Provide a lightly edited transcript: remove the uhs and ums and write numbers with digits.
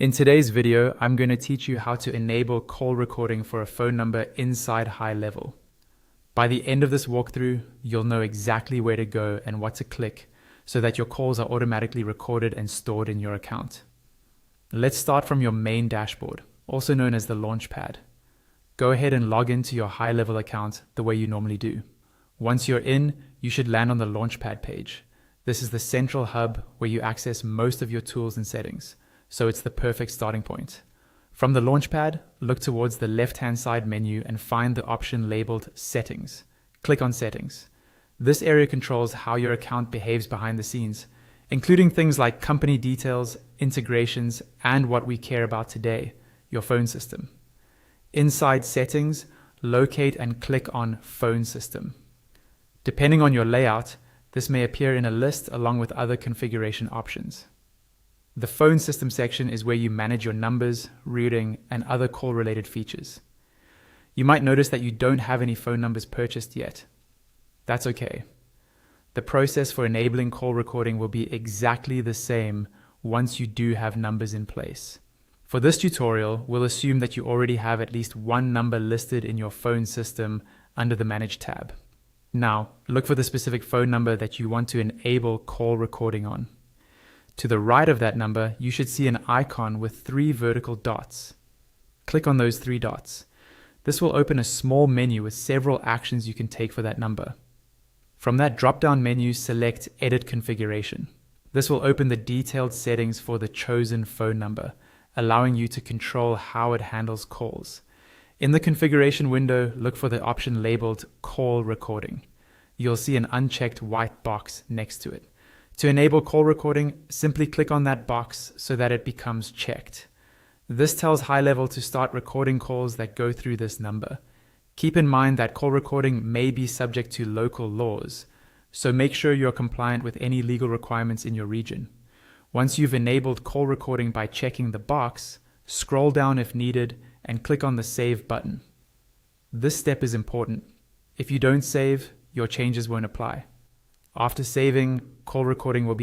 In today's video, I'm going to teach you how to enable call recording for a phone number inside GoHighLevel. By the end of this walkthrough, you'll know exactly where to go and what to click so that your calls are automatically recorded and stored in your account. Let's start from your main dashboard, also known as the Launchpad. Go ahead and log into your GoHighLevel account the way you normally do. Once you're in, you should land on the Launchpad page. This is the central hub where you access most of your tools and settings, so it's the perfect starting point. From the Launchpad, look towards the left-hand side menu and find the option labeled Settings. Click on Settings. This area controls how your account behaves behind the scenes, including things like company details, integrations, and what we care about today, your phone system. Inside Settings, locate and click on Phone System. Depending on your layout, this may appear in a list along with other configuration options. The phone system section is where you manage your numbers, routing, and other call-related features. You might notice that you don't have any phone numbers purchased yet. That's okay. The process for enabling call recording will be exactly the same once you do have numbers in place. For this tutorial, we'll assume that you already have at least one number listed in your phone system under the Manage tab. Now, look for the specific phone number that you want to enable call recording on. To the right of that number, you should see an icon with 3 vertical dots. Click on those 3 dots. This will open a small menu with several actions you can take for that number. From that drop-down menu, select Edit Configuration. This will open the detailed settings for the chosen phone number, allowing you to control how it handles calls. In the configuration window, look for the option labeled Call Recording. You'll see an unchecked white box next to it. To enable call recording, simply click on that box so that it becomes checked. This tells GoHighLevel to start recording calls that go through this number. Keep in mind that call recording may be subject to local laws, so make sure you're compliant with any legal requirements in your region. Once you've enabled call recording by checking the box, scroll down if needed and click on the Save button. This step is important. If you don't save, your changes won't apply. After saving, call recording will be